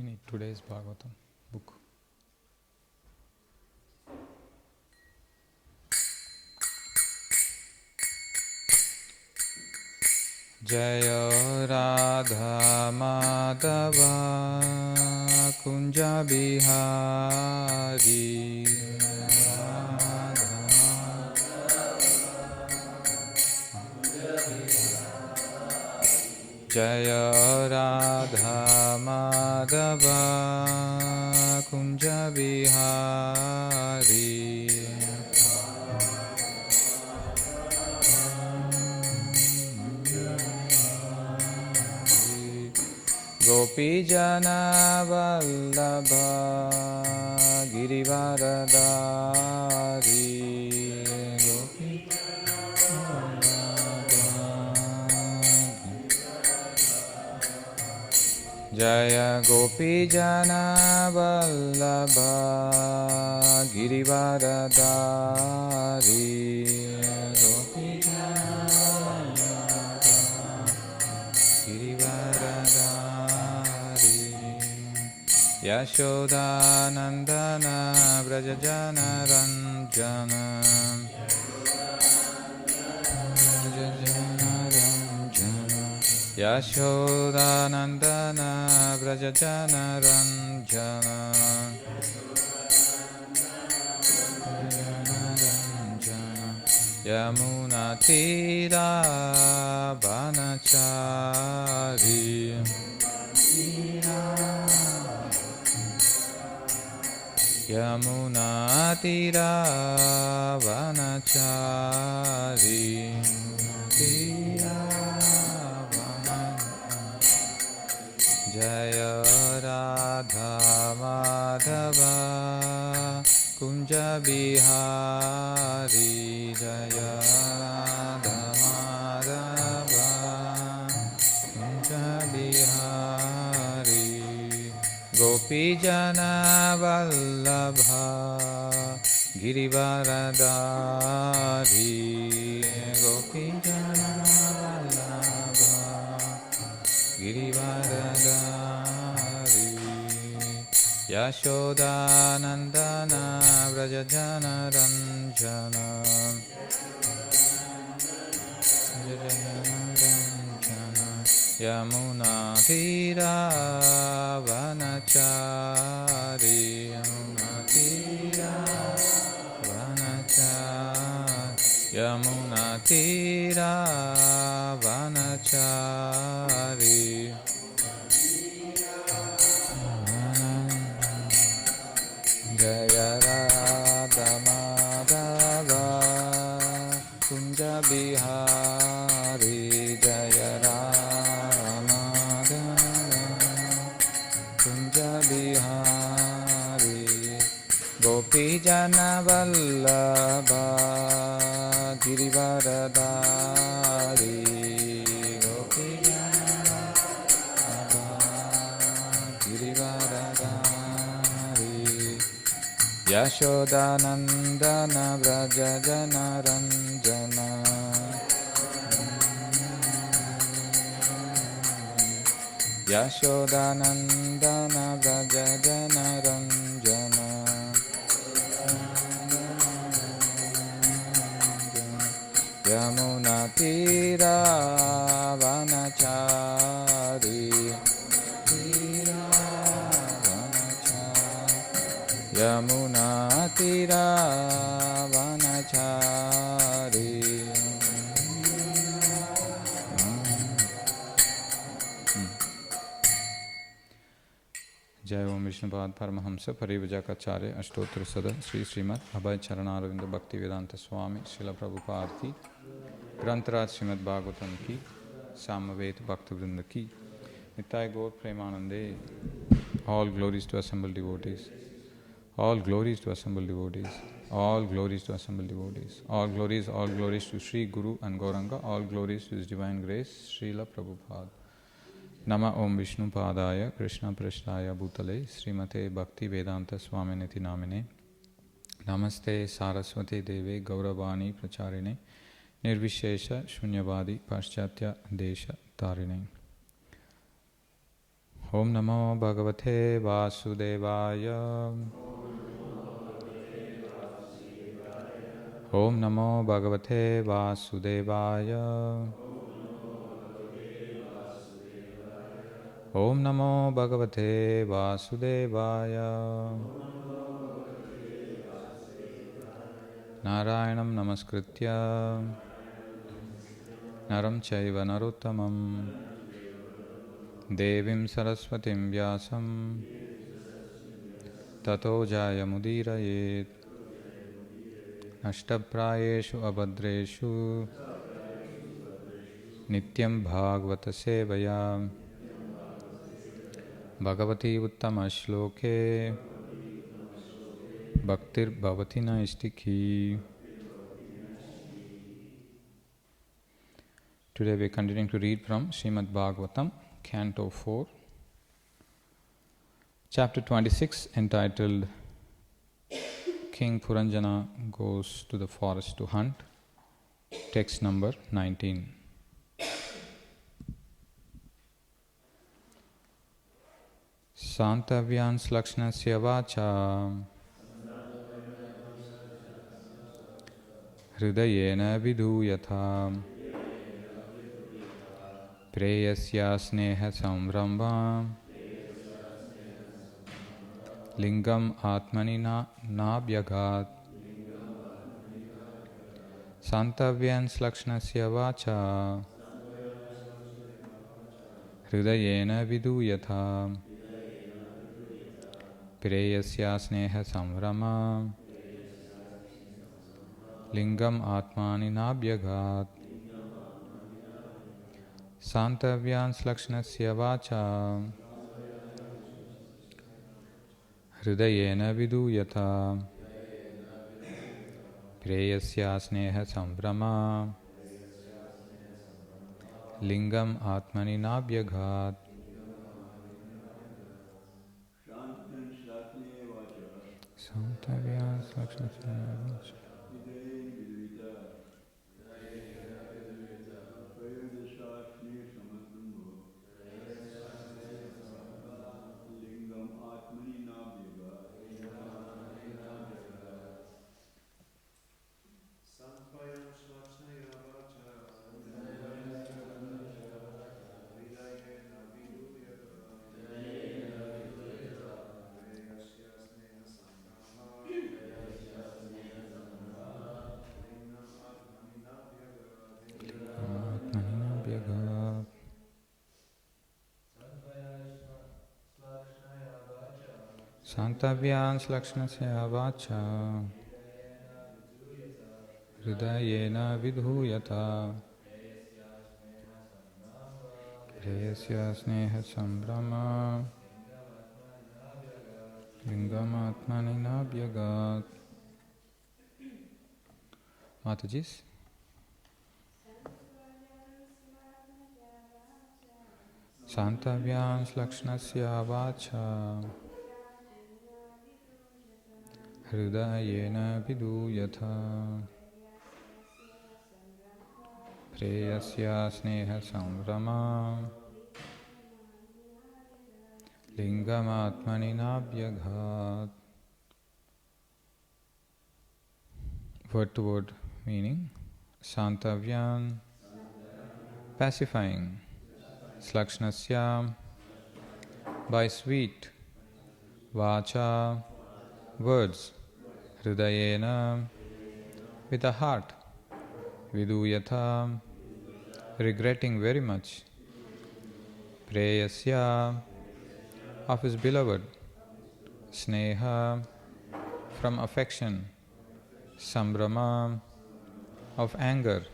We need today's Bhagavatam book. Jaya Radha Madhava Kunja Bihari Jaya Radha Madhava Kunja Bihari Gopi Jana Vallabha Girivaradari Gopi Jaya Gopi Jana Vallabha Girivaradari Gopi Jana Girivaradari Yashoda Nandana Vrajajana Ranjana Yashoda Nandana Vrajajana Ranjana Yamuna Tira Vanachari Yamuna Tira Vanachari Jaya Radha Madhava Kunja Bihari Jaya Radha Madhava Kunja Bihari Gopi Jana Vallabha Girivaradari Gopi Jana Vallabha Girivaradari Yashoda Nandana Vrajajana Ranjana Yamuna Tira Vanachari Yamuna Tira Vanachari Yamuna Tira Vanachari Jaya Radha Madhava Kunja Bihari Jaya Radha Madhava Kunja Bihari Gopi Jana Vallabha Girivaradari Gopi Jana Vallabha Girivaradari Yashoda Nandana Vrajajana Ranjana Yashoda Nandana Vrajajana Ranjana Yamuna Tira Vanachari Yamuna Tira Vanachari Jai Om Vishnupad Paramahamsa Parivajakacarya Ashtotra Sada Sri Srimad Abhay Charanaravindra Bhaktivedanta Swami Srila Prabhupada Ki Grantaraj Srimad Bhagavatam Ki Samaveta Bhaktivedanta Ki Nitai Gaur Premanande. All glories to assembled devotees. All glories to assembled devotees. All glories to assembled devotees. All glories to Sri Guru and Gauranga. All glories to His Divine Grace, Srila Prabhupada. Nama Om Vishnu Padaya Krishna Prasthaya Bhutale Srimate Bhaktivedanta Swaminiti Namine Namaste Saraswati Deve Gauravani Pracharine Nirvishesha Shunyavadi Paschatya Desha Tarine. Om Namo Bhagavate Vasudevaya. Om Namo Bhagavate Vasudevaya. Om Namo Bhagavate Vasudevaya. Narayanam Namaskritya Naram Chaiva Narottamam Devim Saraswatim Vyasam Tato Jayamudiraye Ashtaprayeshu Abhadreshu Nityam Bhagavata Sevaya Bhagavati Uttama Shloke Bhaktir Bhavati Naistiki. Today we are continuing to read from Srimad Bhagavatam, Canto 4, Chapter 26, entitled King Puranjana Goes to the Forest to Hunt, text number 19. Santavyans Lakshnasya Vacha Hridayena Viduyatha Preyasya Sneha Samramba Lingam Atmani Nabhyagat Santavyans Lakshnasya Vacha Hridayena Viduyatha Preyasya Sneha Samrama Lingam Atmani Nabhyagat Santavyans Lakshnasya Vacha Hridayena Viduyatha Preyasya Sneha Sambrama Lingam Atmani Nabhyagat Santavyans Lakshnasya Vacha Santavyans Lakshnasya Vacha Hridayena Vidhuyata Preyasya Sneha Sambrama Lingam Atmani Nabhyagat. Matajis. Santavyans Lakshnasya Vacha Hridayena Viduyatha Preyasya Sneha Samrama Lingam Atmani Nabhyagat. Word to word meaning. Santavyan, pacifying. Slakshnasya, by sweet. Vacha, words. Hridayena, with a heart. Viduyatha, regretting very much. Preyasya, of his beloved. Sneha, from affection. Sambrama, of anger.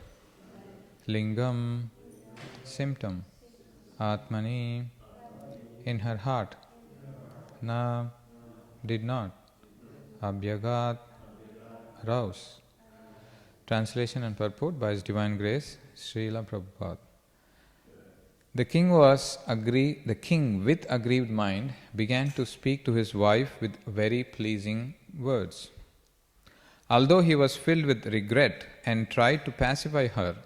Lingam, symptom. Atmani, in her heart. Na, did not. Abhyagat, rouse. Translation and purport by His Divine Grace, Srila Prabhupada. The king with aggrieved mind began to speak to his wife with very pleasing words. Although he was filled with regret and tried to pacify her,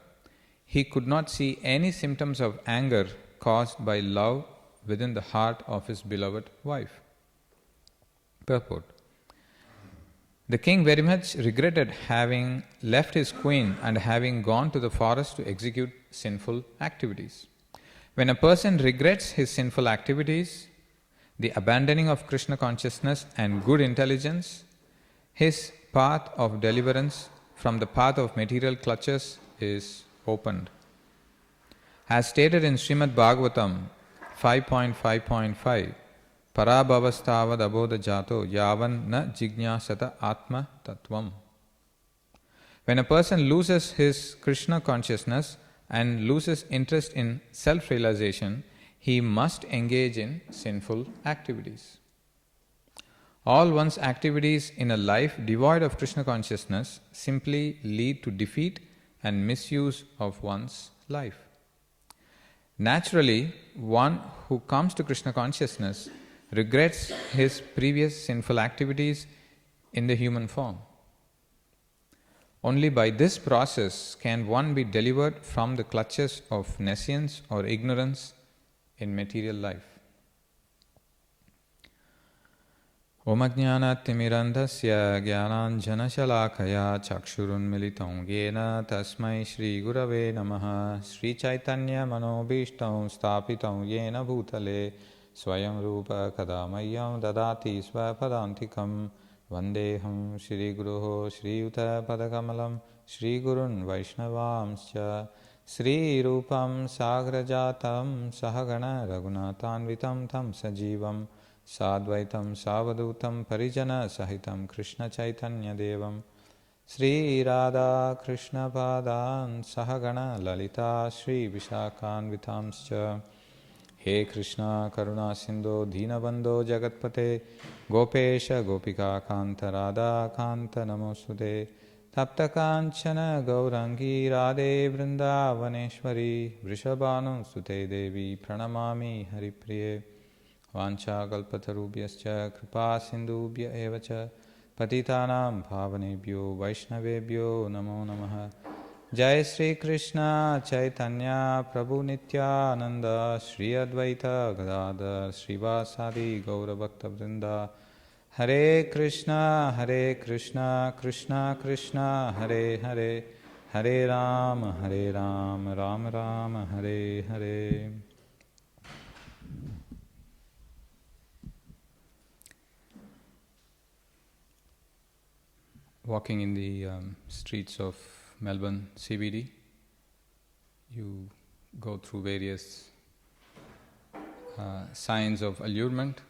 he could not see any symptoms of anger caused by love within the heart of his beloved wife. Purport. The king very much regretted having left his queen and having gone to the forest to execute sinful activities. When a person regrets his sinful activities, the abandoning of Krishna consciousness and good intelligence, his path of deliverance from the path of material clutches is opened. As stated in Srimad Bhagavatam 5.5.5, Parabhavastavad abodha jato yavan na jignyasata atma tattvam. When a person loses his Krishna consciousness and loses interest in self-realization, he must engage in sinful activities. All one's activities in a life devoid of Krishna consciousness simply lead to defeat and misuse of one's life. Naturally, one who comes to Krishna consciousness regrets his previous sinful activities in the human form. Only by this process can one be delivered from the clutches of nescience or ignorance in material life. Om ajnanatimirandhasya jnananjanashalakaya chakshurunmilitam yena tasmai Shri Gurave Namaha Shri Chaitanya Manobishtam Stapitam yena bhutale Swayam Rupa Kadamayam Dadati Svapadantikam Vandeham Shri Guruho Shri Yuta Padakamalam Shri Gurun Vaishnavamscha Shri Rupam Sagrajatam Sahagana Raghunatanvitam Tam Sajivam Sadvaitam Savadutam Parijana Sahitam Krishna Chaitanya Devam Sri Radha Krishna Padan Sahagana Lalita Shri Vishakhanvitamscha He Krishna Karuna Sindho Dhinabandho Jagatpate Gopesha Gopika Kanta Radha Kanta Namosude Tapta Kanchana Gaurangi Radhe Vrindavaneshwari Vrishabhanu Sute Devi Pranamami Haripriye Vancha kalpatarubhyascha kripa sindubhya evacha patitanam bhavanebhyo vaishnavebhyo namo namaha. Jai Sri Krishna Chaitanya Prabhu Nityananda Shri Advaita Gadadhar Srivasadi Gaura Bhakta Vrinda Hare Krishna Krishna Krishna Hare Hare Hare Rama Rama Rama Hare Hare. Walking in the streets of Melbourne CBD, you go through various signs of allurement,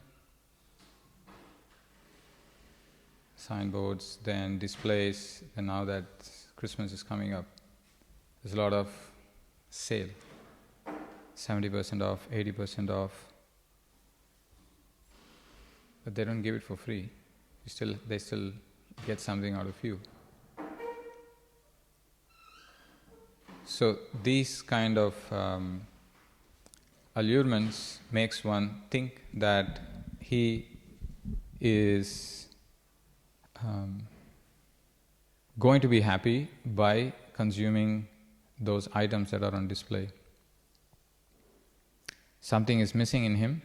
signboards, then displays, and now that Christmas is coming up, there's a lot of sale, 70% off, 80% off, but they don't give it for free. They still get something out of you. So these kind of allurements makes one think that he is going to be happy by consuming those items that are on display. Something is missing in him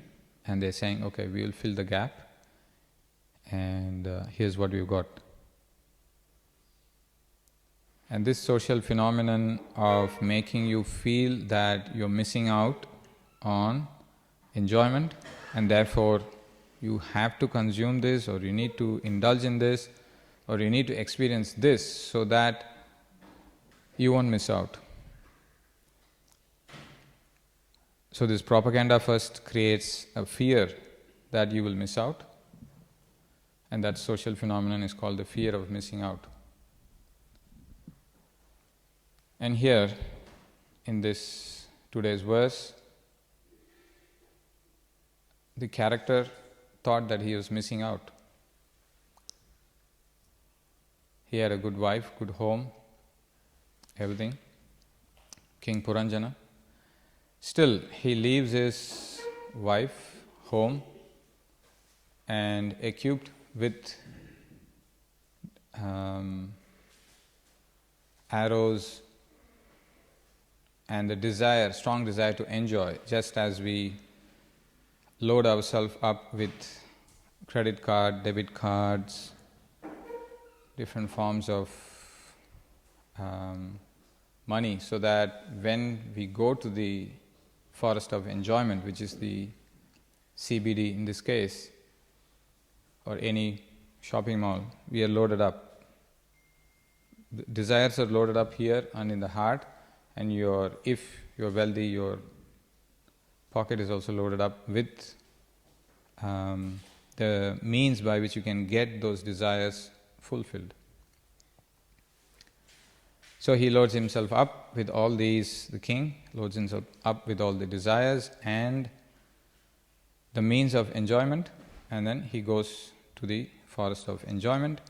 and they're saying, okay, we will fill the gap and here's what we've got. And this social phenomenon of making you feel that you're missing out on enjoyment and therefore you have to consume this, or you need to indulge in this, or you need to experience this so that you won't miss out. So this propaganda first creates a fear that you will miss out, and that social phenomenon is called the fear of missing out. And here, in this today's verse, the character thought that he was missing out. He had a good wife, good home, everything, King Puranjana. Still, he leaves his wife, home, and equipped with arrows and the desire, strong desire to enjoy, just as we load ourselves up with credit card, debit cards, different forms of money, so that when we go to the forest of enjoyment, which is the CBD in this case, or any shopping mall, we are loaded up. The desires are loaded up here and in the heart, and if you're wealthy, your pocket is also loaded up with the means by which you can get those desires fulfilled. So he loads himself up with all these, the king loads himself up with all the desires and the means of enjoyment, and then he goes to the forest of enjoyment.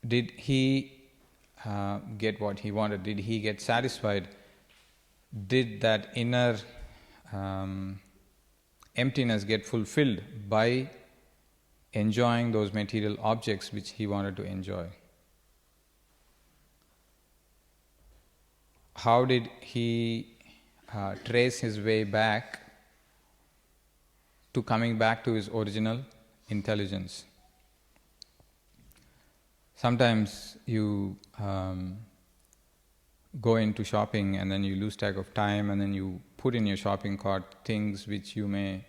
Did he get what he wanted? Did he get satisfied? Did that inner emptiness get fulfilled by enjoying those material objects which he wanted to enjoy? How did he trace his way back to coming back to his original intelligence? Sometimes you go into shopping and then you lose track of time, and then you put in your shopping cart things which you may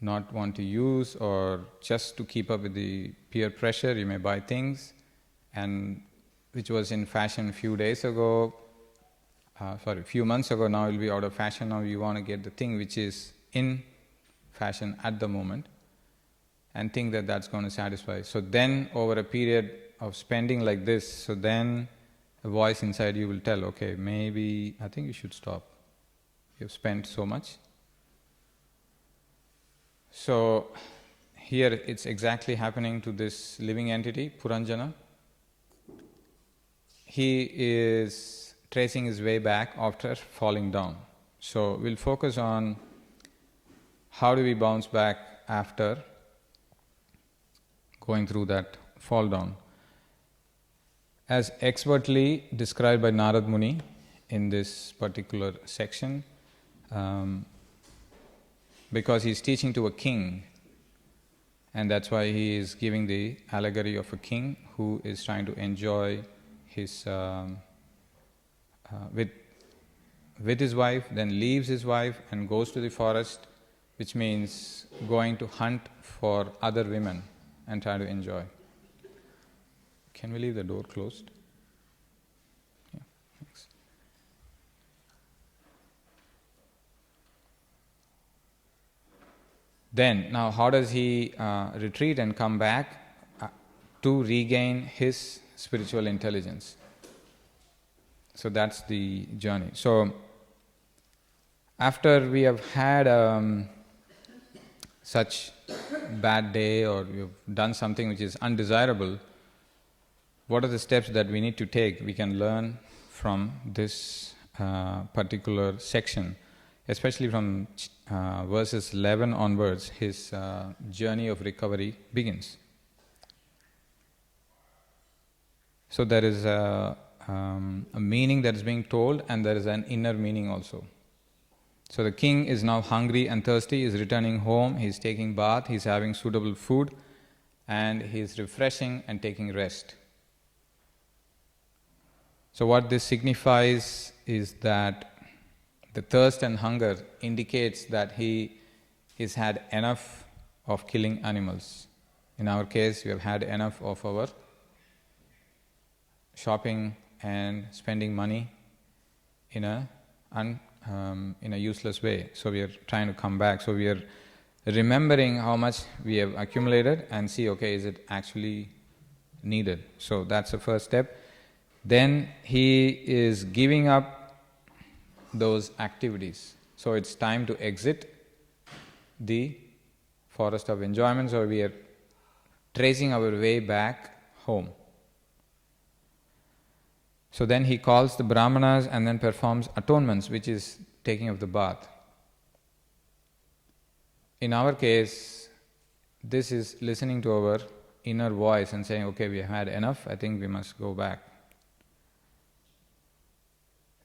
not want to use, or just to keep up with the peer pressure you may buy things, and which was in fashion a few months ago, now it will be out of fashion. Now you want to get the thing which is in fashion at the moment and think that that's going to satisfy. So then over a period of spending like this, so then a voice inside you will tell, okay, maybe I think you should stop. You've spent so much. So here it's exactly happening to this living entity, Puranjana. He is tracing his way back after falling down. So we'll focus on how do we bounce back after going through that fall down. As expertly described by Narad Muni in this particular section, because he's teaching to a king, and that's why he is giving the allegory of a king who is trying to enjoy his with his wife, then leaves his wife and goes to the forest, which means going to hunt for other women and try to enjoy. Can we leave the door closed? Yeah, thanks. Then, now how does he retreat and come back to regain his spiritual intelligence? So that's the journey. So after we have had such bad day, or we've done something which is undesirable, what are the steps that we need to take? We can learn from this particular section, especially from verses 11 onwards. His journey of recovery begins. So there is a meaning that is being told, and there is an inner meaning also. So the king is now hungry and thirsty, he is returning home, he is taking bath, he is having suitable food, and he is refreshing and taking rest. So what this signifies is that the thirst and hunger indicates that he has had enough of killing animals. In our case, we have had enough of our shopping and spending money in a useless way. So we are trying to come back. So we are remembering how much we have accumulated and see, okay, is it actually needed? So that's the first step. Then he is giving up those activities. So it's time to exit the forest of enjoyment. So we are tracing our way back home. So then he calls the Brahmanas and then performs atonements, which is taking of the bath. In our case, this is listening to our inner voice and saying, okay, we have had enough, I think we must go back.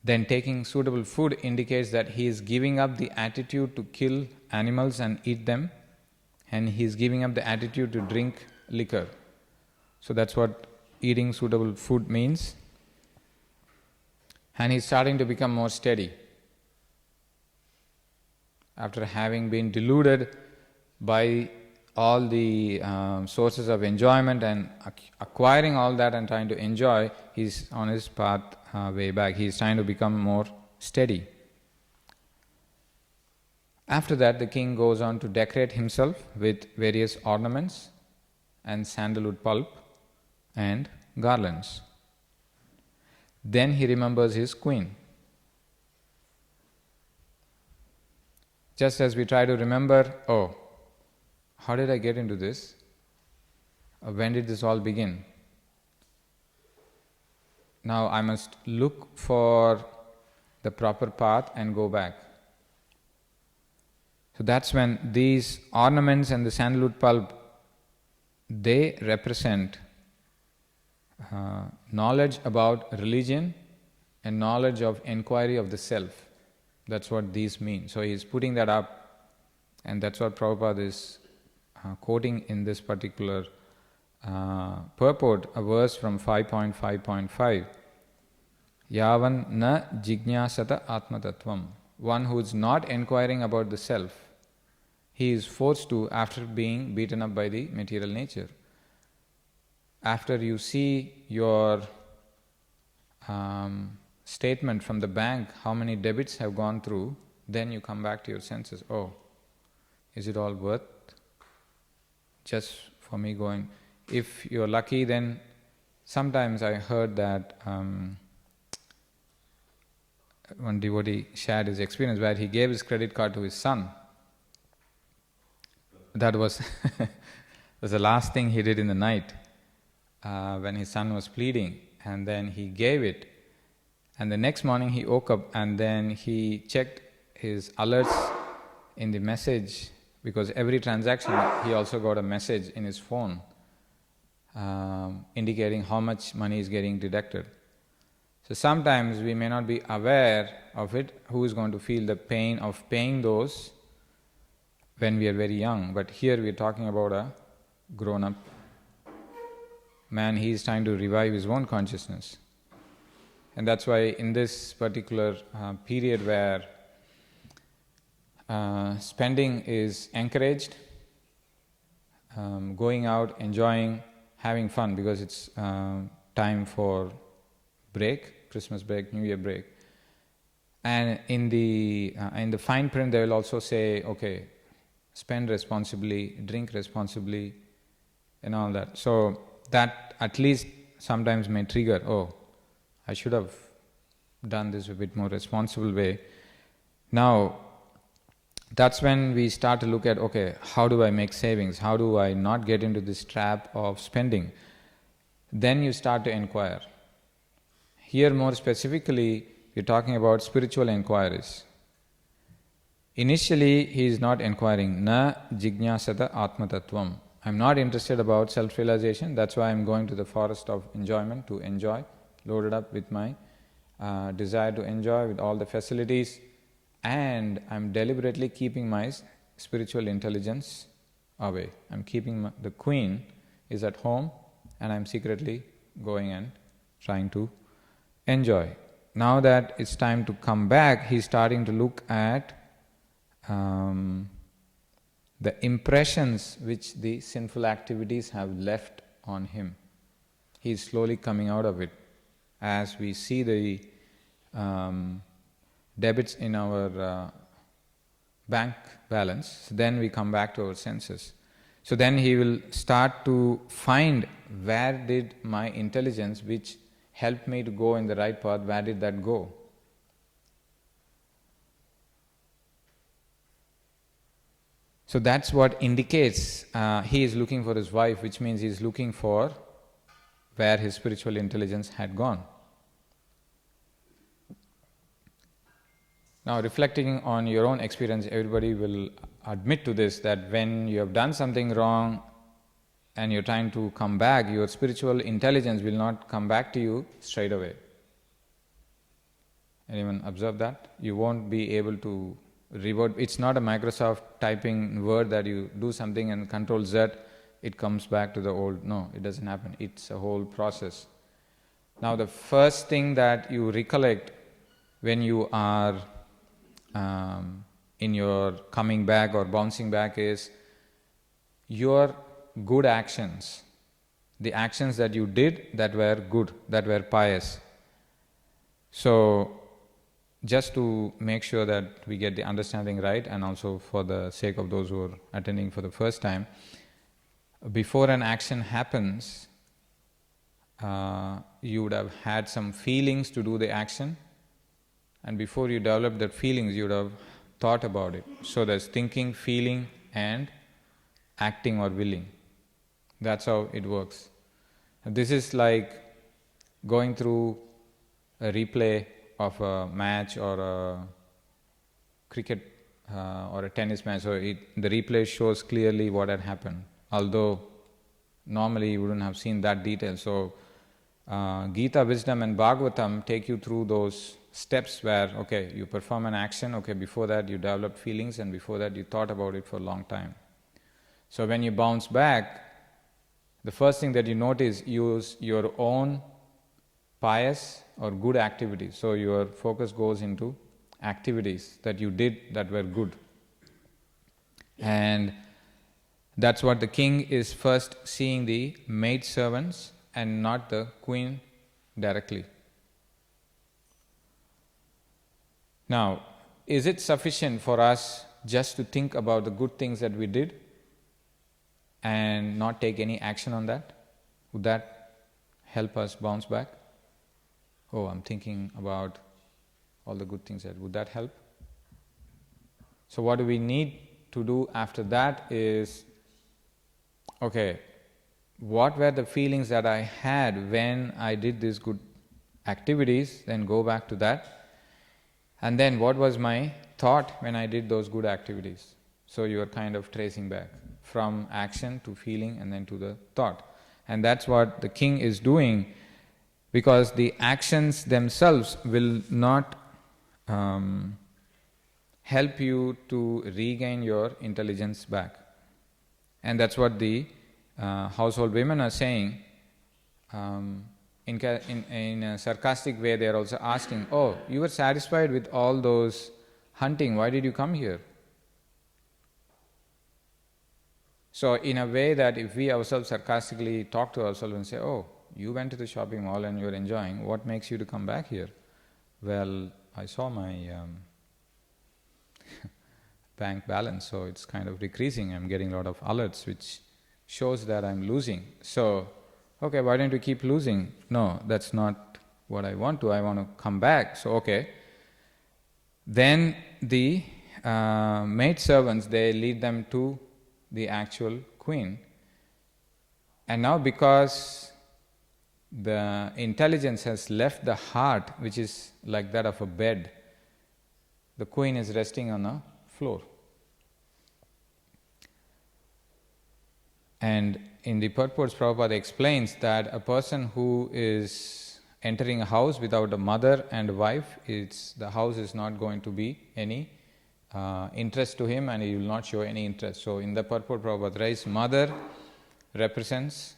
then taking suitable food indicates that he is giving up the attitude to kill animals and eat them, and he is giving up the attitude to drink liquor. So that's what eating suitable food means. And he's starting to become more steady. After having been deluded by all the sources of enjoyment and acquiring all that and trying to enjoy, he's on his path way back. He's trying to become more steady. After that, the king goes on to decorate himself with various ornaments and sandalwood pulp and garlands. Then he remembers his queen. Just as we try to remember, oh, how did I get into this? When did this all begin? Now I must look for the proper path and go back. So that's when these ornaments and the sandalwood pulp, they represent knowledge about religion and knowledge of inquiry of the self. That's what these mean. So he's putting that up, and that's what Prabhupada is quoting in this particular purport, a verse from 5.5.5. Yavan na jignasata atmatattvam. One who is not inquiring about the self, he is forced to after being beaten up by the material nature. After you see your statement from the bank, how many debits have gone through, then you come back to your senses. Oh, is it all worth just for me going? If you're lucky, then sometimes I heard that one devotee shared his experience where he gave his credit card to his son. That was the last thing he did in the night when his son was pleading, and then he gave it. And the next morning he woke up and then he checked his alerts in the message, because every transaction he also got a message in his phone indicating how much money is getting deducted. So sometimes we may not be aware of it, who is going to feel the pain of paying those when we are very young. But here we are talking about a grown-up man. He is trying to revive his own consciousness. And that's why in this particular period where spending is encouraged, going out, enjoying, having fun, because it's time for break, Christmas break, New Year break. And in the fine print they will also say, okay, spend responsibly, drink responsibly, and all that. So that at least sometimes may trigger, oh, I should have done this a bit more responsible way. Now, that's when we start to look at, okay, how do I make savings? How do I not get into this trap of spending? Then you start to inquire. Here more specifically, we're talking about spiritual inquiries. Initially, he is not inquiring, na jignasata atmatattvam. I'm not interested about self-realization, that's why I'm going to the forest of enjoyment to enjoy, loaded up with my desire to enjoy with all the facilities, and I'm deliberately keeping my spiritual intelligence away. I'm keeping the queen is at home, and I'm secretly going and trying to enjoy. Now that it's time to come back, he's starting to look at the impressions which the sinful activities have left on him. He's slowly coming out of it. As we see the debits in our bank balance, then we come back to our senses. So then he will start to find, where did my intelligence which helped me to go in the right path, where did that go? So that's what indicates he is looking for his wife, which means he is looking for where his spiritual intelligence had gone. Now, reflecting on your own experience, everybody will admit to this, that when you have done something wrong and you're trying to come back, your spiritual intelligence will not come back to you straight away. Anyone observe that? You won't be able to revert. It's not a Microsoft typing word that you do something and Control Z, it comes back to the old. No, it doesn't happen. It's a whole process. Now the first thing that you recollect when you are in your coming back or bouncing back is your good actions. The actions that you did that were good, that were pious. So just to make sure that we get the understanding right, and also for the sake of those who are attending for the first time, before an action happens, you would have had some feelings to do the action, and before you develop that feelings, you would have thought about it. So there's thinking, feeling, and acting or willing. That's how it works. And this is like going through a replay of a match or a cricket or a tennis match. So the replay shows clearly what had happened, although normally you wouldn't have seen that detail. So Gita, Wisdom and Bhagavatam take you through those steps where, okay, you perform an action, okay, before that you develop feelings, and before that you thought about it for a long time. So when you bounce back, the first thing that you notice, use your own pious or good activities. So your focus goes into activities that you did that were good. And that's what the king is first seeing, the maid servants and not the queen directly. Now, is it sufficient for us just to think about the good things that we did and not take any action on that? Would that help us bounce back? Oh, I'm thinking about all the good things. Would that help? So what do we need to do after that is, okay, what were the feelings that I had when I did these good activities? Then go back to that. And then what was my thought when I did those good activities? So you are kind of tracing back from action to feeling and then to the thought. And that's what the king is doing, because the actions themselves will not help you to regain your intelligence back. And that's what the household women are saying. In a sarcastic way, they are also asking, oh, you were satisfied with all those hunting, why did you come here? So in a way that if we ourselves sarcastically talk to ourselves and say, oh, you went to the shopping mall and you're enjoying, what makes you to come back here? Well, I saw my bank balance, so it's kind of decreasing. I'm getting a lot of alerts which shows that I'm losing. So, okay, why don't you keep losing? No, that's not what I want to. I want to come back. So, okay. Then the maid servants, they lead them to the actual queen. And now because the intelligence has left the heart, which is like that of a bed, the queen is resting on the floor. And in the purports, Prabhupada explains that a person who is entering a house without a mother and a wife, the house is not going to be any interest to him, and he will not show any interest. So in the purport, Prabhupada writes, mother represents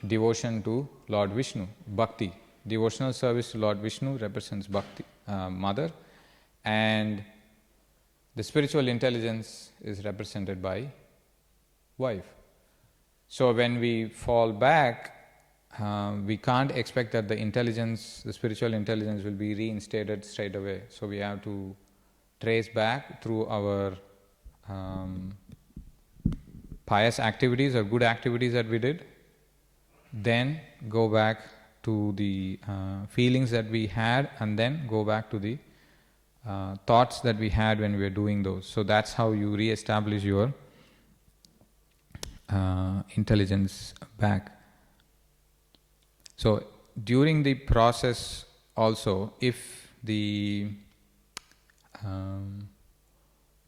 devotion to Lord Vishnu, bhakti. Devotional service to Lord Vishnu represents bhakti, mother, and the spiritual intelligence is represented by wife. So when we fall back, we can't expect that the spiritual intelligence will be reinstated straight away. So we have to trace back through our pious activities or good activities that we did, then go back to the feelings that we had, and then go back to the thoughts that we had when we were doing those. So that's how you re-establish your intelligence back. So during the process also, if the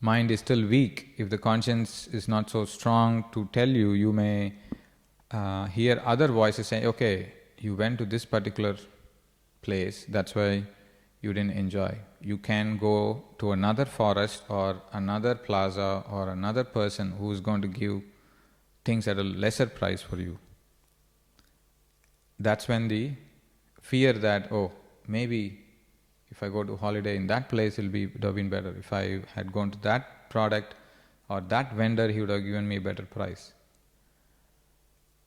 mind is still weak, if the conscience is not so strong to tell you, you may hear other voices saying, okay, you went to this particular place, that's why you didn't enjoy. You can go to another forest or another plaza or another person who is going to give things at a lesser price for you. That's when the fear that, oh, maybe if I go to holiday in that place, it would have been better. If I had gone to that product or that vendor, he would have given me a better price.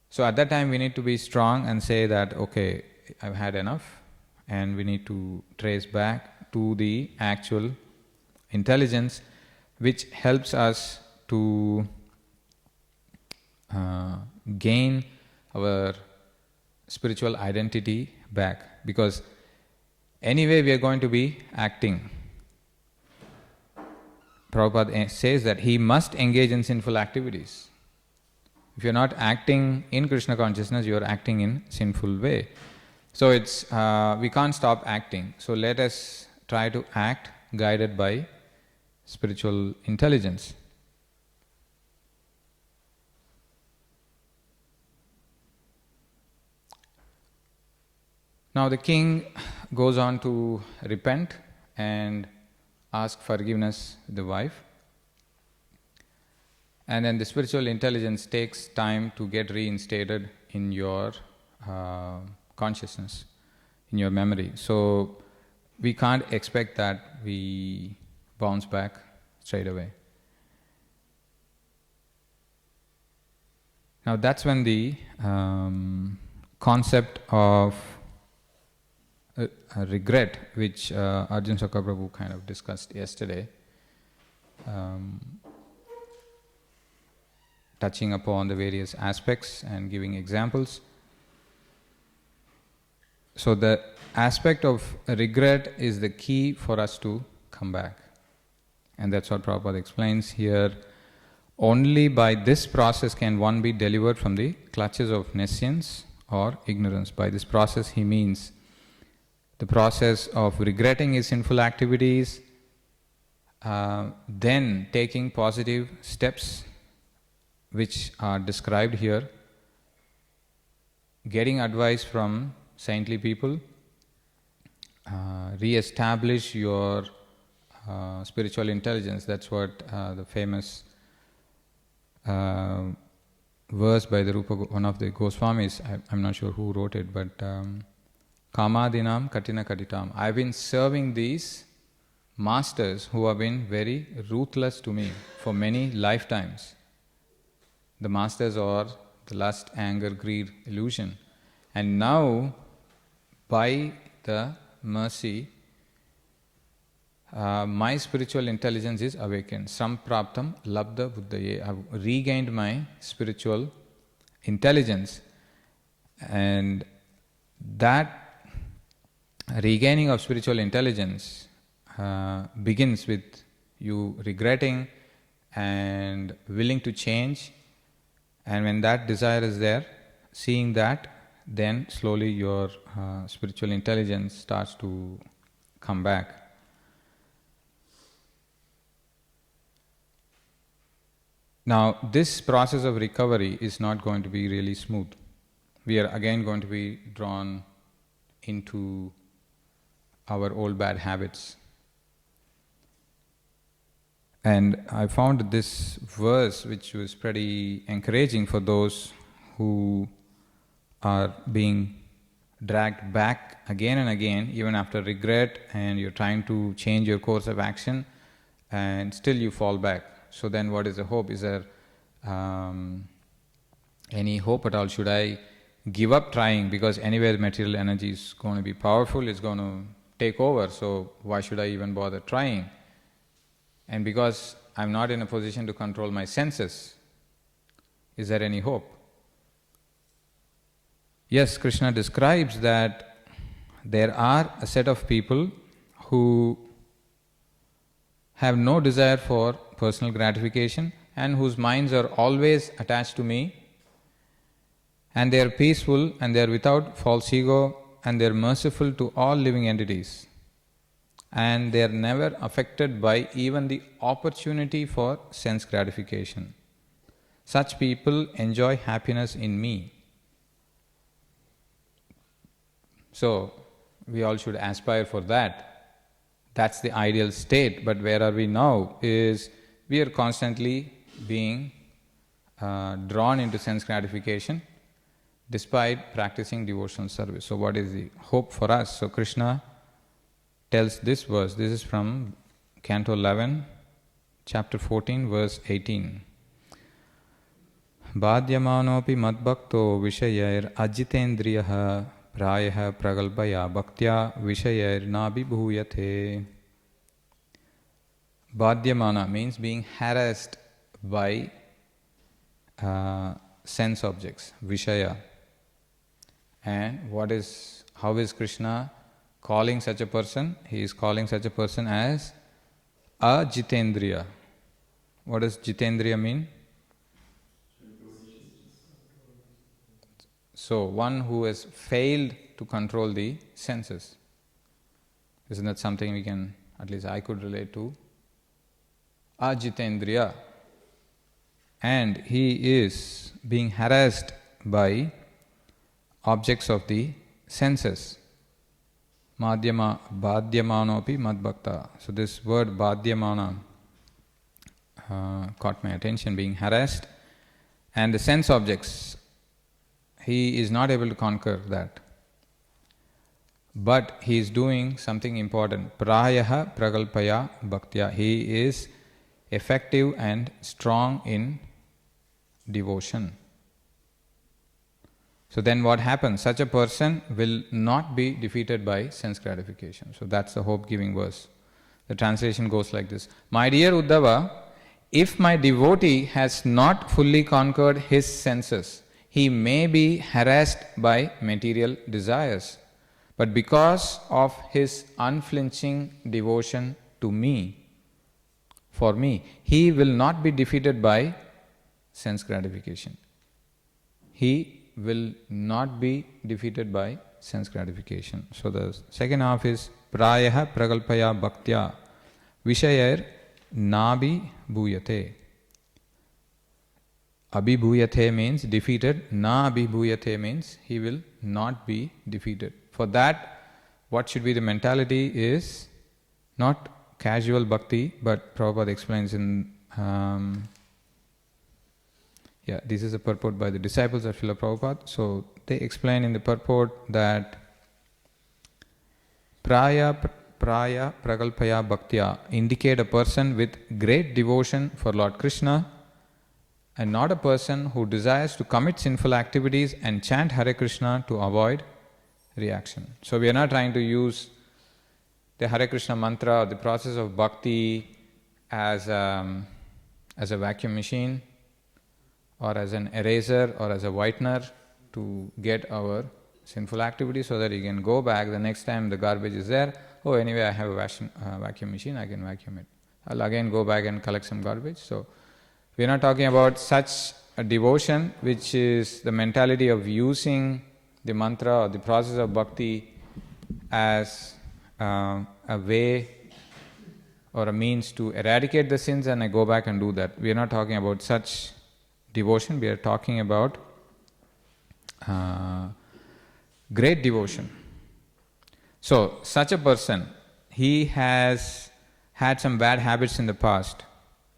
So at that time, we need to be strong and say that, okay, I've had enough, and we need to trace back to the actual intelligence which helps us to gain our spiritual identity back. Because anyway we are going to be acting. Prabhupada says that he must engage in sinful activities. If you're not acting in Krishna consciousness, you are acting in sinful way. So it's we can't stop acting. So let us try to act guided by spiritual intelligence. Now the king goes on to repent and ask forgiveness of the wife. And then the spiritual intelligence takes time to get reinstated in your consciousness, in your memory. So we can't expect that we bounce back straight away. Now that's when the concept of regret, which Arjun Sakha Prabhu kind of discussed yesterday, touching upon the various aspects and giving examples. So the aspect of regret is the key for us to come back. And that's what Prabhupada explains here. Only by this process can one be delivered from the clutches of nescience or ignorance. By this process he means the process of regretting his sinful activities, then taking positive steps which are described here, getting advice from saintly people, re-establish your spiritual intelligence. That's what the famous verse by the Rupa, one of the Goswamis, I'm not sure who wrote it, but Kamadinam Katina Kaditam. I've been serving these masters who have been very ruthless to me for many lifetimes. The masters are the lust, anger, greed, illusion. And now, by the mercy, my spiritual intelligence is awakened. Sampraptam labdha buddhaye. I've regained my spiritual intelligence. And that regaining of spiritual intelligence begins with you regretting and willing to change. And when that desire is there, seeing that, then slowly your spiritual intelligence starts to come back. Now, this process of recovery is not going to be really smooth. We are again going to be drawn into our old bad habits. And I found this verse which was pretty encouraging for those who are being dragged back again and again, even after regret, and you're trying to change your course of action, and still you fall back. So then what is the hope? Is there any hope at all? Should I give up trying? Because anyway the material energy is going to be powerful, it's going to take over, so why should I even bother trying? And because I'm not in a position to control my senses, is there any hope? Yes, Krishna describes that there are a set of people who have no desire for personal gratification and whose minds are always attached to me, and they are peaceful and they are without false ego and they are merciful to all living entities. And they are never affected by even the opportunity for sense gratification. Such people enjoy happiness in me. So, we all should aspire for that. That's the ideal state. But where are we now is we are constantly being drawn into sense gratification despite practicing devotional service. So what is the hope for us? So Krishna tells this verse. This is from Canto 11, chapter 14, verse 18. Bhadyamanopi madbhakto vishayair ajitendriyaha prayah pragalpaya bhaktya vishayair nabhibhuyate. Bhadyamana means being harassed by sense objects, Vishaya. And how is Krishna calling such a person? He is calling such a person as a Jitendriya. What does Jitendriya mean? So, one who has failed to control the senses. Isn't that something we can, at least I could relate to? A Jitendriya. And he is being harassed by objects of the senses. Bhadyamanopi madbhakta. So this word bhadyamana caught my attention, being harassed. And the sense objects, he is not able to conquer that. But he is doing something important. Prayaha pragalpaya bhaktya. He is effective and strong in devotion. So then what happens? Such a person will not be defeated by sense gratification. So that's the hope-giving verse. The translation goes like this. My dear Uddhava, if my devotee has not fully conquered his senses, he may be harassed by material desires. But because of his unflinching devotion to me, for me, he will not be defeated by sense gratification. He will not be defeated by sense gratification. So the second half is prayaha pragalpaya bhaktya vishayair nabhi bhuyate. Abhibhuyate means defeated, na abhibhuyate means he will not be defeated. For that, what should be the mentality is not casual bhakti, but Prabhupada explains in this is a purport by the disciples of Srila Prabhupada. So they explain in the purport that praya pragalpaya bhaktya indicate a person with great devotion for Lord Krishna and not a person who desires to commit sinful activities and chant Hare Krishna to avoid reaction. So we are not trying to use the Hare Krishna mantra or the process of bhakti as a vacuum machine or as an eraser or as a whitener to get our sinful activity so that you can go back the next time the garbage is there. Oh, anyway, I have a vacuum machine, I can vacuum it. I'll again go back and collect some garbage. So we are not talking about such a devotion which is the mentality of using the mantra or the process of bhakti as a way or a means to eradicate the sins and I go back and do that. We are not talking about such devotion, we are talking about great devotion. So, such a person, he has had some bad habits in the past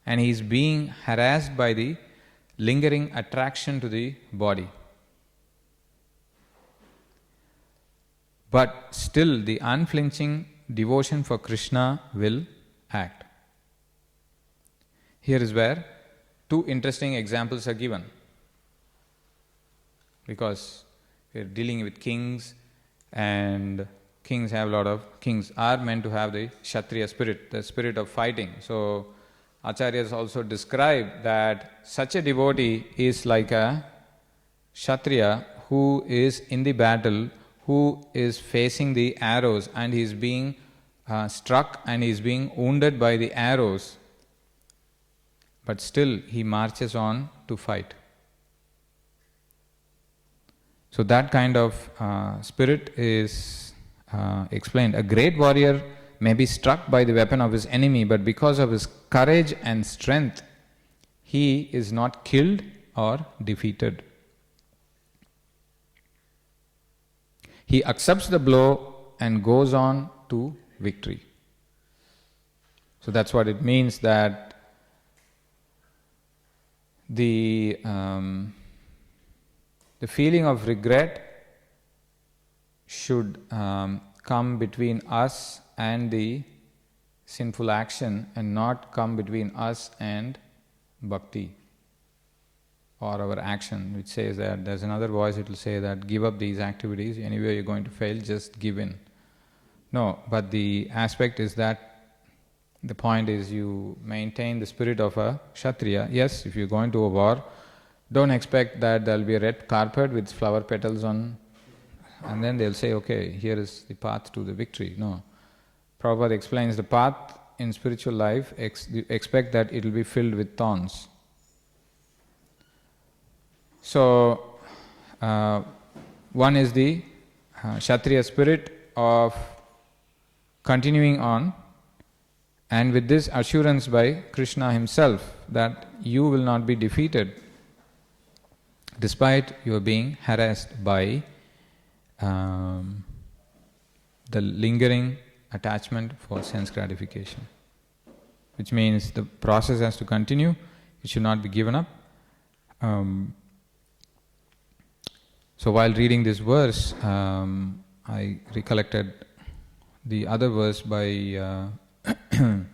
and he is being harassed by the lingering attraction to the body. But still the unflinching devotion for Krishna will act. Here is where two interesting examples are given. Because we are dealing with kings and kings are meant to have the Kshatriya spirit, the spirit of fighting. So Acharyas also describe that such a devotee is like a Kshatriya who is in the battle, who is facing the arrows and he is being struck and he is being wounded by the arrows. But still he marches on to fight. So that kind of spirit is explained. A great warrior may be struck by the weapon of his enemy, but because of his courage and strength, he is not killed or defeated. He accepts the blow and goes on to victory. So that's what it means, that the feeling of regret should come between us and the sinful action, and not come between us and bhakti or our action, which says that, there's another voice, it will say that give up these activities, anyway you're going to fail, just give in. No, but the aspect is that the point is you maintain the spirit of a Kshatriya. Yes, if you're going to a war, don't expect that there'll be a red carpet with flower petals on, and then they'll say, okay, here is the path to the victory. No. Prabhupada explains the path in spiritual life, expect that it will be filled with thorns. So, one is the Kshatriya spirit of continuing on, and with this assurance by Krishna himself that you will not be defeated despite your being harassed by the lingering attachment for sense gratification, which means the process has to continue, it should not be given up. So while reading this verse, I recollected the other verse by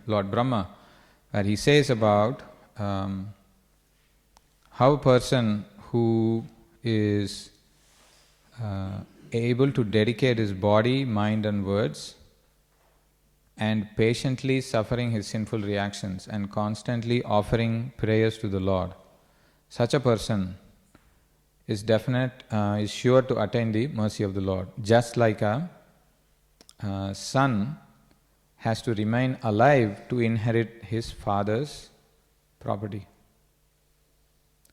Lord Brahma, where he says about how a person who is able to dedicate his body, mind and words, and patiently suffering his sinful reactions and constantly offering prayers to the Lord, such a person is is sure to attain the mercy of the Lord. Just like a son has to remain alive to inherit his father's property.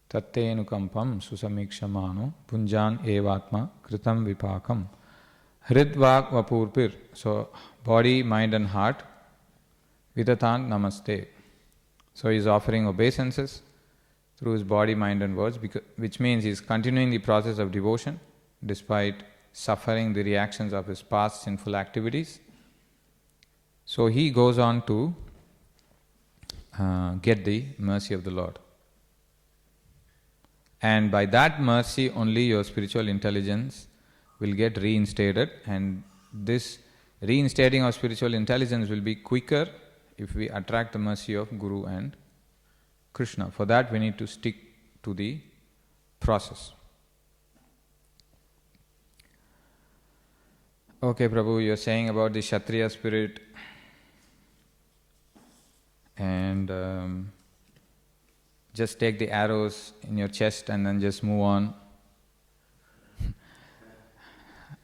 Tattenukampam susamikshamano punjan evatma kritam vipakam hridvak vapurpir. So, body, mind and heart, vidatan namaste. So, he is offering obeisances through his body, mind and words, which means he is continuing the process of devotion despite suffering the reactions of his past sinful activities. So he goes on to get the mercy of the Lord. And by that mercy only your spiritual intelligence will get reinstated, and this reinstating of spiritual intelligence will be quicker if we attract the mercy of Guru and Krishna. For that we need to stick to the process. Okay, Prabhu, you're saying about the Kshatriya spirit and just take the arrows in your chest and then just move on.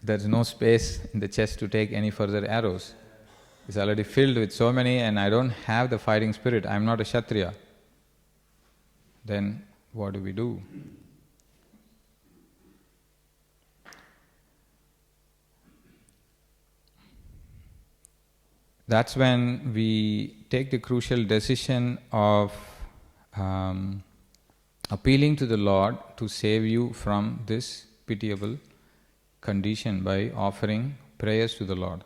There's no space in the chest to take any further arrows. It's already filled with so many, and I don't have the fighting spirit. I'm not a Kshatriya. Then what do we do? That's when we take the crucial decision of appealing to the Lord to save you from this pitiable condition by offering prayers to the Lord.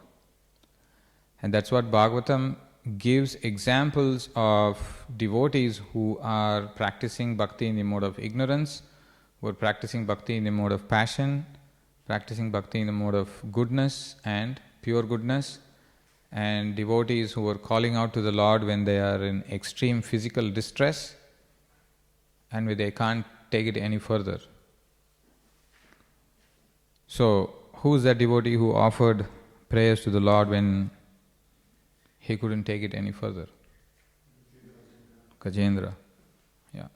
And that's what Bhagavatam gives examples of devotees who are practicing bhakti in the mode of ignorance, who are practicing bhakti in the mode of passion, practicing bhakti in the mode of goodness and pure goodness, and devotees who are calling out to the Lord when they are in extreme physical distress and when they can't take it any further. So, who is that devotee who offered prayers to the Lord when he couldn't take it any further? Gajendra. Yeah.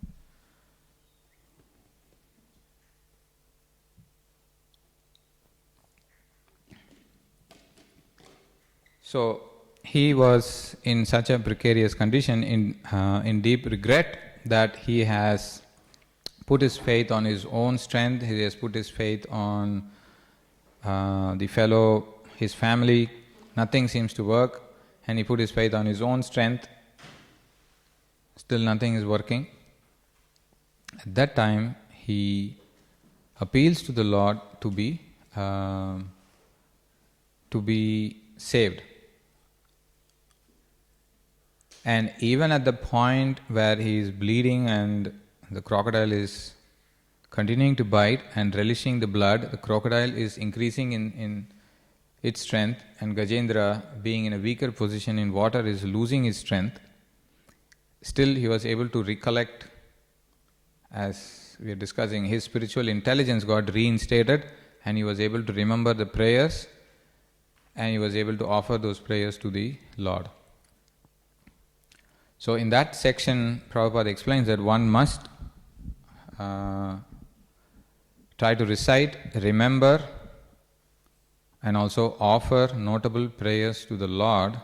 So, he was in such a precarious condition, in deep regret that he has put his faith on his own strength, he has put his faith on his family, nothing seems to work, and he put his faith on his own strength, still nothing is working. At that time, he appeals to the Lord to be saved. And even at the point where he is bleeding and the crocodile is continuing to bite and relishing the blood, the crocodile is increasing in its strength, and Gajendra, being in a weaker position in water, is losing his strength. Still, he was able to recollect, as we are discussing, his spiritual intelligence got reinstated, and he was able to remember the prayers, and he was able to offer those prayers to the Lord. So in that section, Prabhupada explains that one must try to recite, remember, and also offer notable prayers to the Lord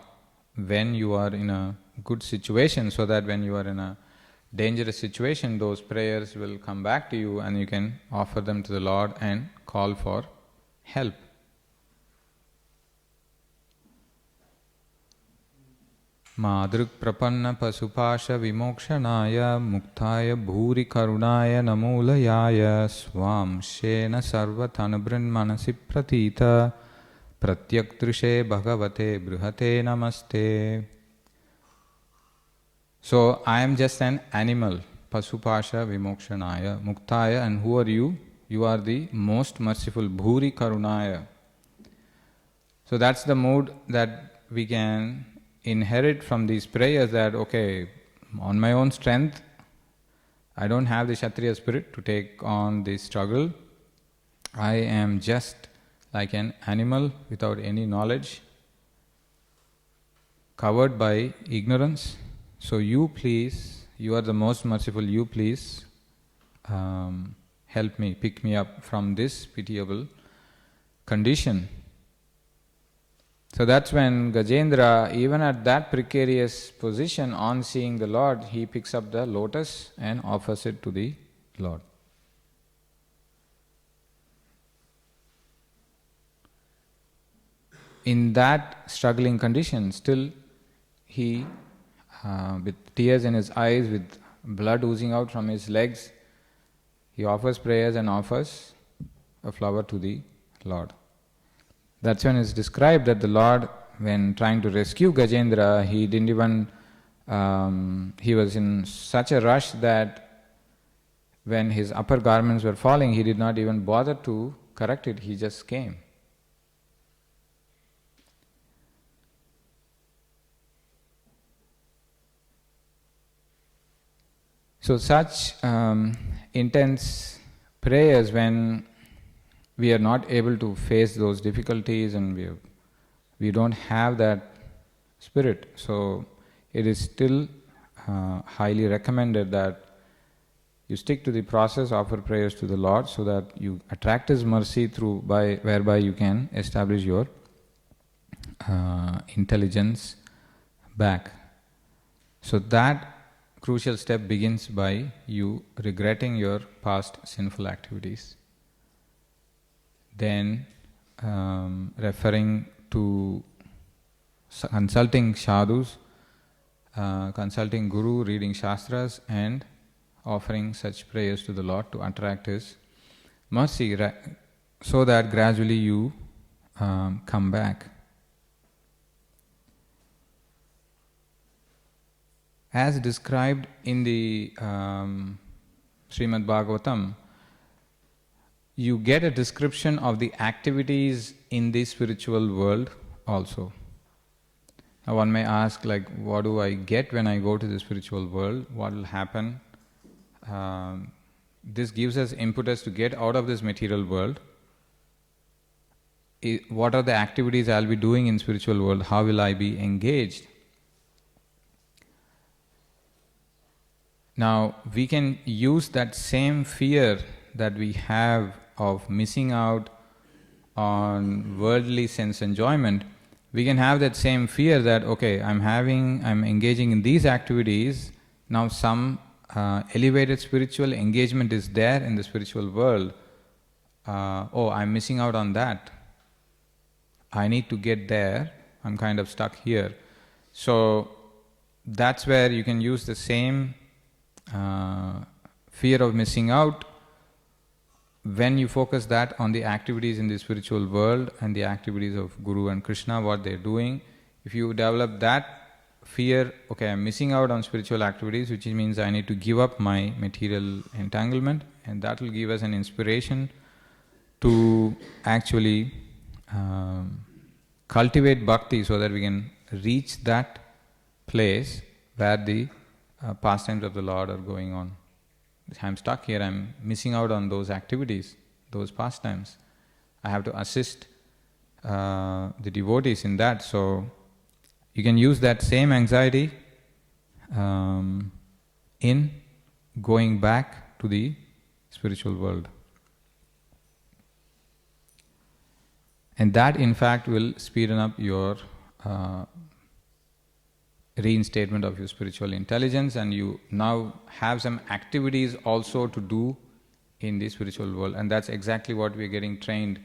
when you are in a good situation, so that when you are in a dangerous situation, those prayers will come back to you and you can offer them to the Lord and call for help. Madruk prapanna pasupasha vimokshanaya muktaya bhuri karunaya namulayaya swam shena sarvatanabrin manasi pratita pratyaktrushe bhagavate brihate namaste. So, I am just an animal, pasupasha vimokshanaya muktaya, and who are you? You are the most merciful, bhuri karunaya. So that's the mood that we can inherit from these prayers, that okay, on my own strength, I don't have the Kshatriya spirit to take on this struggle. I am just like an animal without any knowledge, covered by ignorance. So you please, you are the most merciful, you please help me, pick me up from this pitiable condition. So that's when Gajendra, even at that precarious position, on seeing the Lord, he picks up the lotus and offers it to the Lord. In that struggling condition, still he, with tears in his eyes, with blood oozing out from his legs, he offers prayers and offers a flower to the Lord. That's when it's described that the Lord, when trying to rescue Gajendra, he didn't even, he was in such a rush that when his upper garments were falling, he did not even bother to correct it, he just came. So such intense prayers, when we are not able to face those difficulties and we don't have that spirit, so it is still highly recommended that you stick to the process, offer prayers to the Lord, so that you attract His mercy whereby you can establish your intelligence back. So that crucial step begins by you regretting your past sinful activities. Then referring to consulting sadhus, consulting Guru, reading Shastras, and offering such prayers to the Lord to attract His mercy, so that gradually you come back. As described in the Srimad Bhagavatam, you get a description of the activities in the spiritual world also. Now one may ask, like, what do I get when I go to the spiritual world? What will happen? This gives us impetus to get out of this material world. What are the activities I'll be doing in spiritual world? How will I be engaged? Now, we can use that same fear that we have of missing out on worldly sense enjoyment. We can have that same fear that, okay, I'm engaging in these activities, now some elevated spiritual engagement is there in the spiritual world. I'm missing out on that. I need to get there. I'm kind of stuck here. So that's where you can use the same fear of missing out when you focus that on the activities in the spiritual world and the activities of Guru and Krishna, what they're doing. If you develop that fear, okay, I'm missing out on spiritual activities, which means I need to give up my material entanglement, and that will give us an inspiration to actually cultivate bhakti so that we can reach that place where the pastimes of the Lord are going on. I'm stuck here, I'm missing out on those activities, those pastimes. I have to assist the devotees in that. So you can use that same anxiety in going back to the spiritual world. And that in fact will speeden up your reinstatement of your spiritual intelligence, and you now have some activities also to do in the spiritual world. And that's exactly what we are getting trained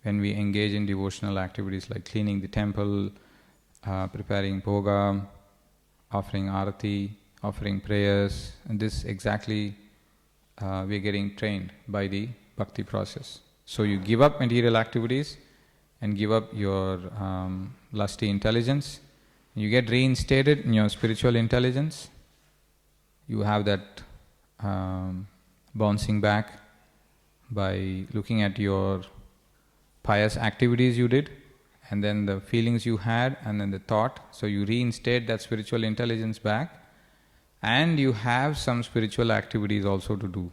when we engage in devotional activities like cleaning the temple, preparing bhoga, offering arati, offering prayers. And this exactly we are getting trained by the bhakti process. So you give up material activities and give up your lusty intelligence. You get reinstated in your spiritual intelligence. You have that bouncing back by looking at your pious activities you did, and then the feelings you had, and then the thought. So you reinstate that spiritual intelligence back, and you have some spiritual activities also to do,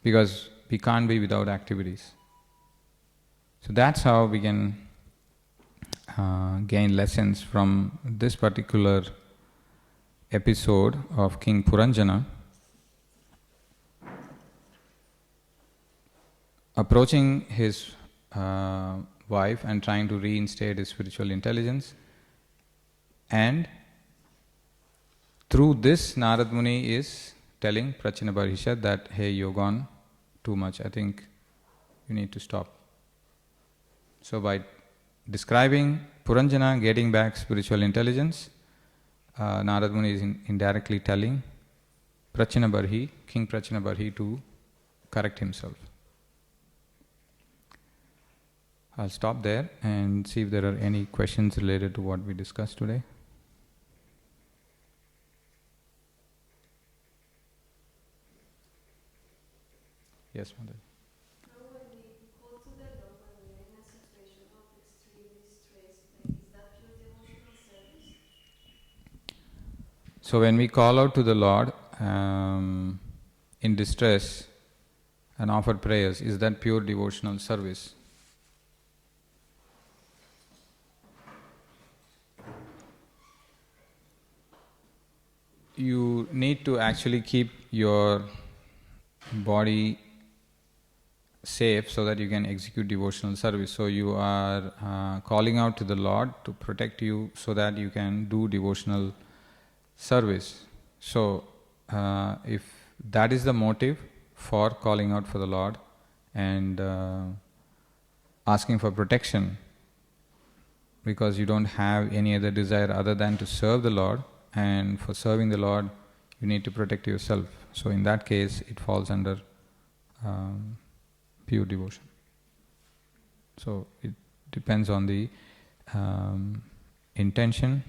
because we can't be without activities. So that's how we can gain lessons from this particular episode of King Puranjana. Approaching his wife and trying to reinstate his spiritual intelligence, and through this Narad Muni is telling Prachina Parishad that, hey, you've gone too much, I think you need to stop. So by describing Puranjana getting back spiritual intelligence, Narad Muni is indirectly telling Prachina Barhi, King Prachina Barhi, to correct himself. I'll stop there and see if there are any questions related to what we discussed today. Yes, Mother. When we go to the Lord, when we are in a situation of extreme distress, is that pure devotional service? So when we call out to the Lord in distress and offer prayers, is that pure devotional service? You need to actually keep your body safe so that you can execute devotional service. So you are calling out to the Lord to protect you so that you can do devotional service. So if that is the motive for calling out for the Lord and asking for protection, because you don't have any other desire other than to serve the Lord, and for serving the Lord you need to protect yourself. So in that case it falls under pure devotion. So it depends on the intention.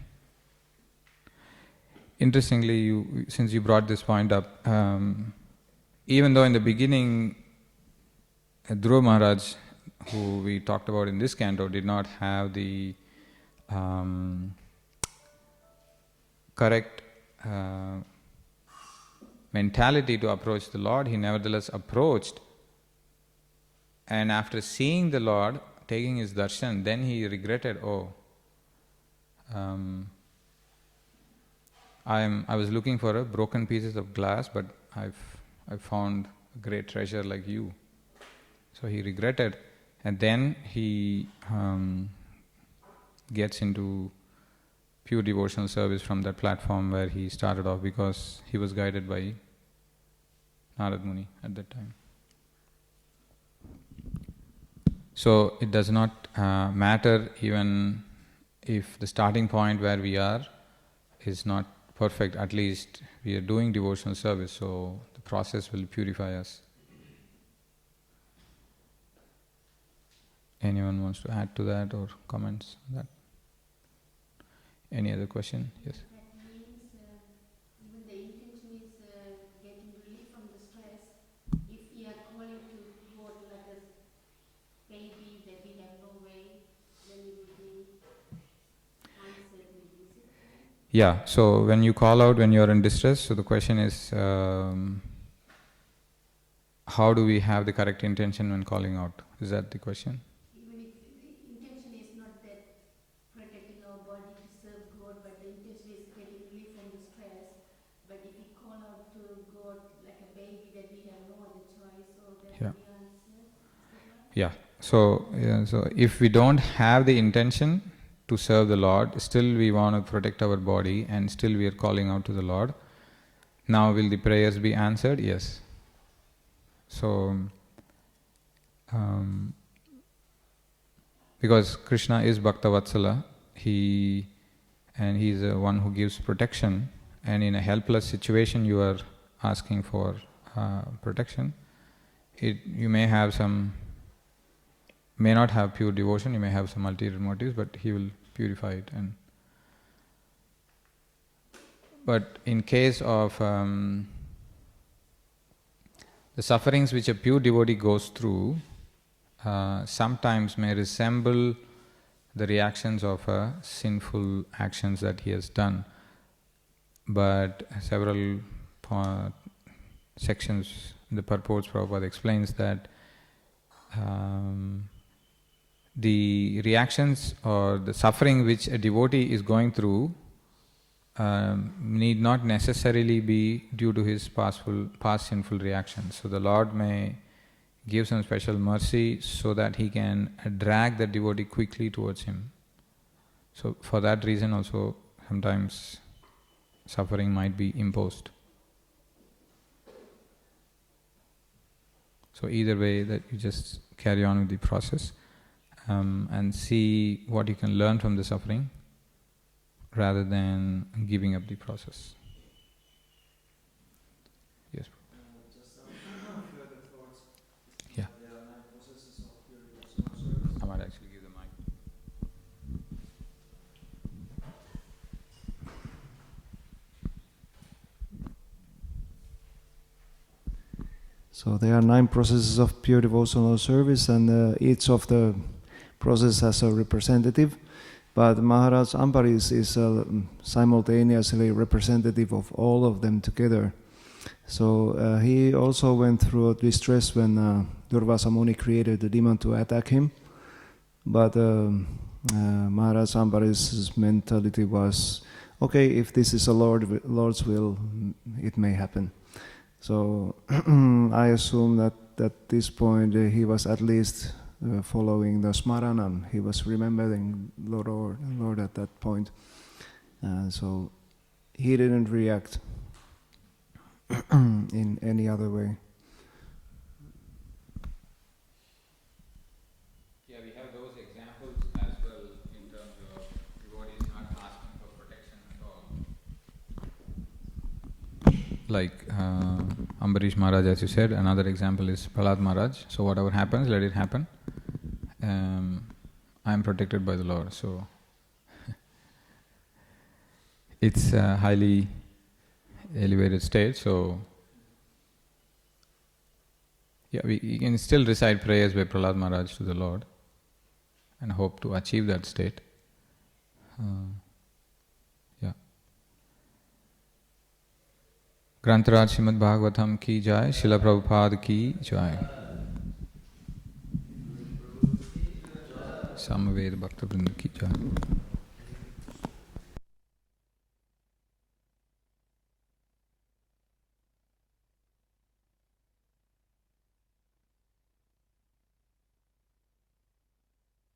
Interestingly, since you brought this point up, even though in the beginning Dhruva Maharaj, who we talked about in this canto, did not have the correct mentality to approach the Lord, he nevertheless approached. And after seeing the Lord, taking his darshan, then he regretted, I was looking for a broken pieces of glass, but I found a great treasure like you. So he regretted, and then he gets into pure devotional service from that platform where he started off, because he was guided by Narad Muni at that time. So it does not matter even if the starting point where we are is not perfect, at least we are doing devotional service, so the process will purify us. Anyone wants to add to that or comments on that? Any other question? Yes. That means even the intention is getting relief from the stress. If we are calling to God like a baby that we have no way, then it will be answered with music. Yeah, so when you call out when you are in distress, so the question is, how do we have the correct intention when calling out? Is that the question? Even if the intention is not that protecting our body to serve God, but the intention is getting relief from the stress. But if we call out to God like a baby that we have no other choice, so that Yeah. will be answered. Yeah. So if we don't have the intention to serve the Lord, still we want to protect our body and still we are calling out to the Lord. Now will the prayers be answered? Yes. So, because Krishna is Bhaktavatsala, he is the one who gives protection, and in a helpless situation you are asking for protection. You may not have pure devotion, you may have some ulterior motives, but he will purify it. But in case of the sufferings which a pure devotee goes through, sometimes may resemble the reactions of sinful actions that he has done. But several sections in the purports, Prabhupada explains that the reactions or the suffering which a devotee is going through need not necessarily be due to his past sinful reactions. So the Lord may give some special mercy so that he can drag the devotee quickly towards him. So for that reason also sometimes suffering might be imposed. So either way, that you just carry on with the process and see what you can learn from the suffering rather than giving up the process. Yes. Just some further thoughts. Yeah. There are 9 processes of pure devotional service. I might actually give the mic. So there are 9 processes of pure devotional service, and each of the process has a representative. But Maharaj Ambarish is simultaneously representative of all of them together. So he also went through distress when Durvasa Muni created the demon to attack him. But Maharaj Ambarish's mentality was, okay, if this is a Lord's will, it may happen. So I assume that at this point he was at least following the Smaranam. He was remembering Lord at that point. So he didn't react in any other way. Yeah, we have those examples as well in terms of devotees not asking for protection at all. Like Ambarish Maharaj, as you said, another example is Prahlad Maharaj. So whatever happens, let it happen. I am protected by the Lord. So it's a highly elevated state. So yeah, we can still recite prayers by Prahlad Maharaj to the Lord and hope to achieve that state. Yeah. Grantaraj Srimad Bhagavatam ki jai, Srila Prabhupada ki jai. Samaveda Bhaktivedanta ki jai.